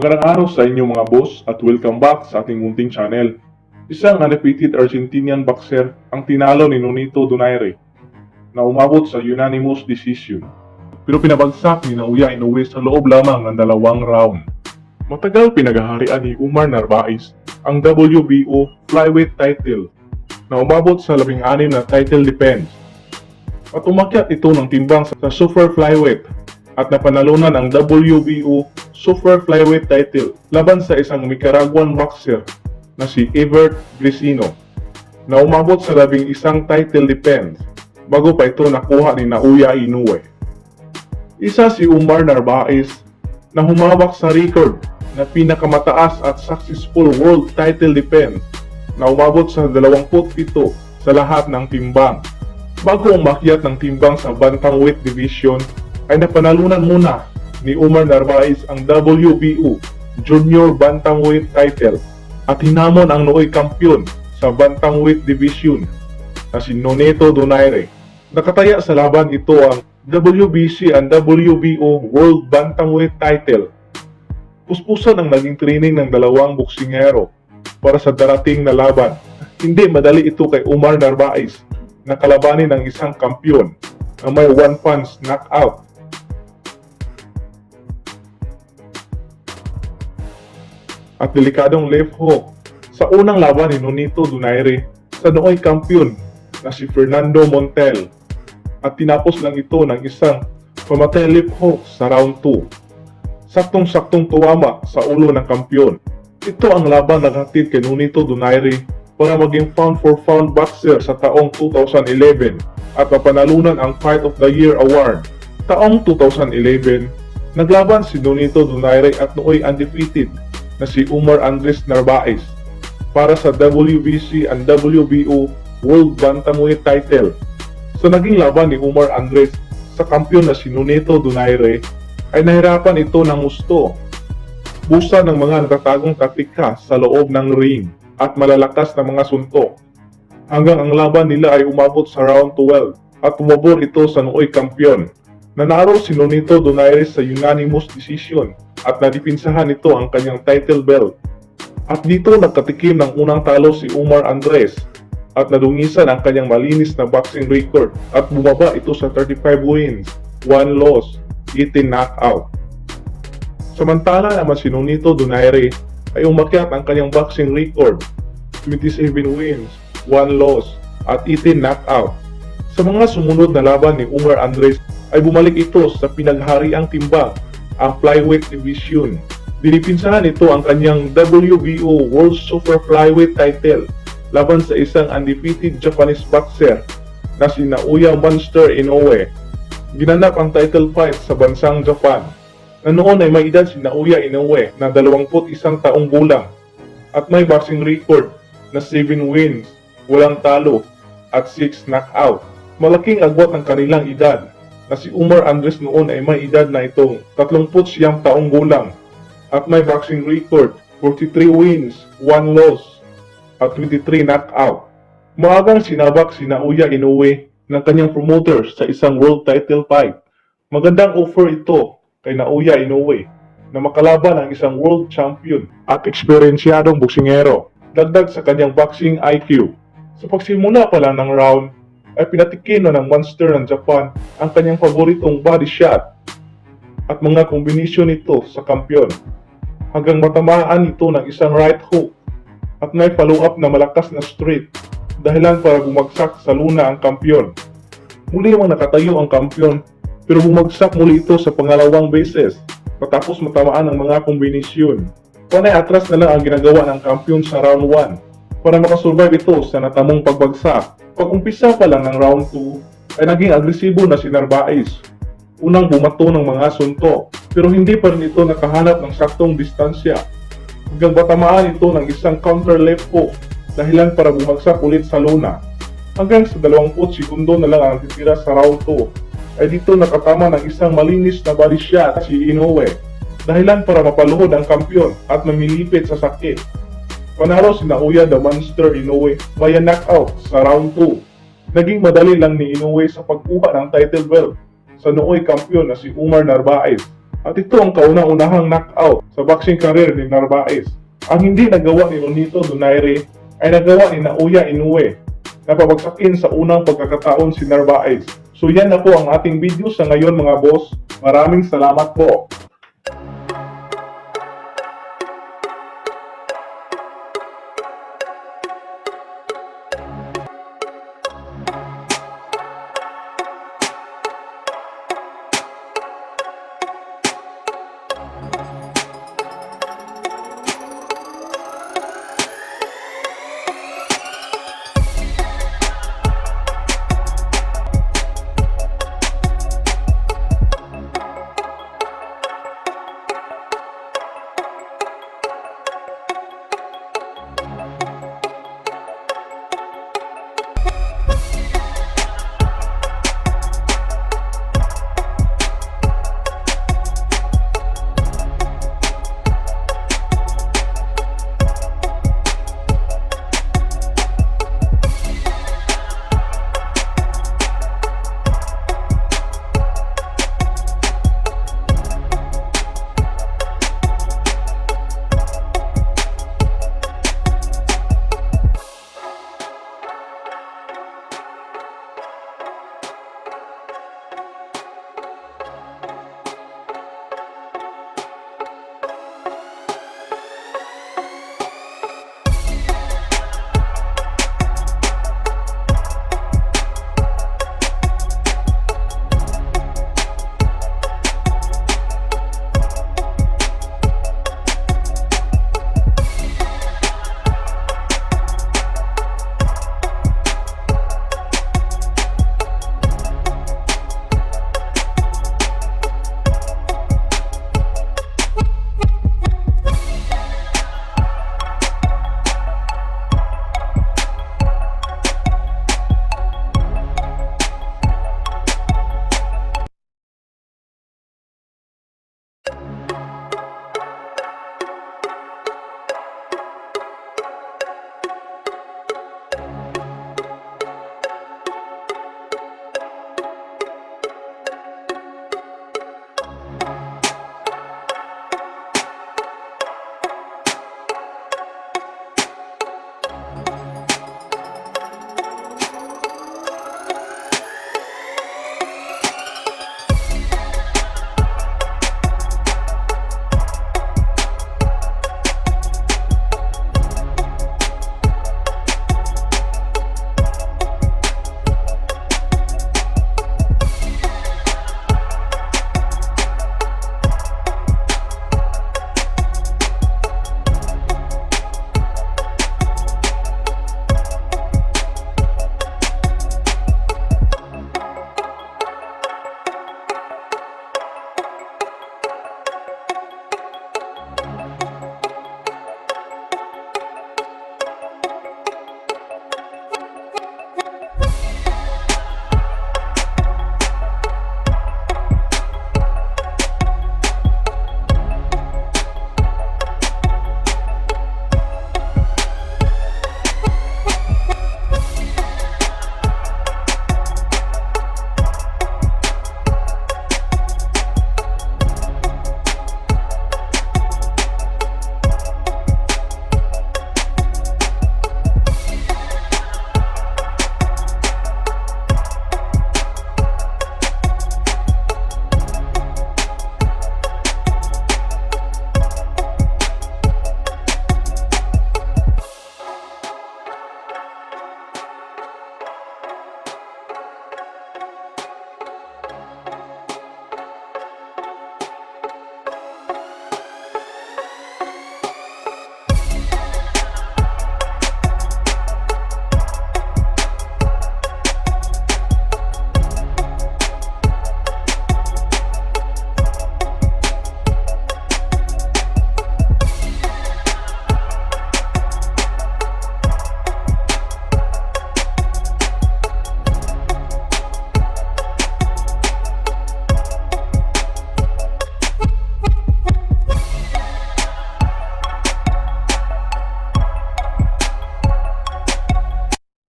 Magandang araw sa inyo mga boss at welcome back sa ating munting channel. Isang undefeated Argentinian boxer ang tinalo ni Nonito Donaire na umabot sa unanimous decision. Pero pinabagsak ni Naoya Inoue sa loob lamang ng 2 round. Matagal pinaghaharian ni Umar Narvaez ang WBO flyweight title na umabot sa 16 na title defense. At umakyat ito ng timbang sa super flyweight at napanalunan ang WBO super flyweight title laban sa isang Nicaraguan boxer na si Everett Brisino na umabot sa 11 title defense bago pa ito nakuha ni Naoya Inoue. Isa si Umar Narvaez na humawak sa record na pinakamataas at successful world title defense na umabot sa 27 sa lahat ng timbang. Bago umakyat ng timbang sa bantamweight division ay napanalunan muna ni Umar Narvaez ang WBO Junior Bantamweight title at hinamon ang nooy kampiyon sa Bantamweight Division na si Nonito Donaire. Nakataya sa laban ito ang WBC and WBO World Bantamweight title. Puspusan ang naging training ng dalawang boksingero para sa darating na laban. Hindi madali ito kay Umar Narvaez na kalabanin ng isang kampiyon na may one-punch knockout. At delikadong left hook sa unang laban ni Nonito Donaire sa nooy kampiyon na si Fernando Montel at tinapos lang ito ng isang pamatay left hook sa round 2. Saktong-saktong tuwama sa ulo ng kampiyon. Ito ang laban na hatid kay Nonito Donaire para maging pound for pound boxer sa taong 2011 at mapanalunan ang Fight of the Year Award. Taong 2011, naglaban si Nonito Donaire at nooy undefeated na si Umar Andres Narvaez para sa WBC and WBO World Bantamweight title. Sa naging laban ni Umar Andres sa kampiyon na si Nonito Donaire ay nahirapan ito ng gusto. Busa ng mga natatagong taktika sa loob ng ring at malalakas na mga suntok. Hanggang ang laban nila ay umabot sa round 12 at umabor ito sa nooy kampiyon. Nanalo si Nonito Donaire sa unanimous decision at nadipinsahan nito ang kanyang title belt. At dito nagkatikim ng unang talo si Umar Andres at nadungisan ang kanyang malinis na boxing record at bumaba ito sa 35 wins, 1 loss, 18 knockout. Samantala naman si Nonito Donaire ay umakyat ang kanyang boxing record, 27 wins, 1 loss, at 18 knockout. Sa mga sumunod na laban ni Umar Andres ay bumalik ito sa pinaghariang timbang, ang flyweight division. Dinipinsahan ito ang kanyang WBO World Super Flyweight title laban sa isang undefeated Japanese boxer na si Naoya Monster Inoue. Ginanap ang title fight sa bansang Japan na noon ay may edad si Naoya Inoue na 21 taong gulang at may boxing record na 7 wins, walang talo at 6 knockout. Malaking agwat ng kanilang edad na si Umar Andres noon ay may edad na itong 39 taong gulang at may boxing record 43 wins, 1 loss at 23 knockout. Maagang sinabak si Naoya Inoue ng kanyang promoter sa isang world title fight. Magandang offer ito kay Naoya Inoue na makalaban ang isang world champion at eksperyensyadong boksingero. Dagdag sa kanyang boxing IQ. Sa pagsimula pa lang ng round ay pinatikim na ng monster ng Japan ang kanyang paboritong body shot at mga kombinasyon nito sa kampiyon hanggang matamaan ito ng isang right hook at may follow-up na malakas na straight dahilan para bumagsak sa luna ang kampiyon. Muli mang nakatayo ang kampiyon pero bumagsak muli ito sa pangalawang beses matapos matamaan ang mga kombinasyon. Panay atras na lang ang ginagawa ng kampiyon sa round 1 para makasurvive ito sa natamong pagbagsak. Pag-umpisa pa lang ng round 2 ay naging agresibo na si Narvaez. Unang bumato ng mga suntok pero hindi pa rin ito nakahanap ng saktong distansya. Hanggang batamaan ito ng isang counter left hook dahilan para bumagsak ulit sa luna. Hanggang sa 20 segundo na lang ang titira sa round 2 ay dito nakatama ng isang malinis na body shot si Inoue dahilan para mapaluhod ang kampiyon at mamilipit sa sakit. Panalo si Naoya the Monster Inoue via knockout sa round 2. Naging madali lang ni Inoue sa pagkuha ng title belt sa nooy kampiyon na si Umar Narvaez At ito ang kauna-unahang knockout sa boxing career ni Narvaez. Ang hindi nagawa ni Nonito Donaire ay nagawa ni Naoya Inoue na pabagsakin sa unang pagkakataon si Narvaez. So yan na po ang ating video sa ngayon mga boss. Maraming salamat po.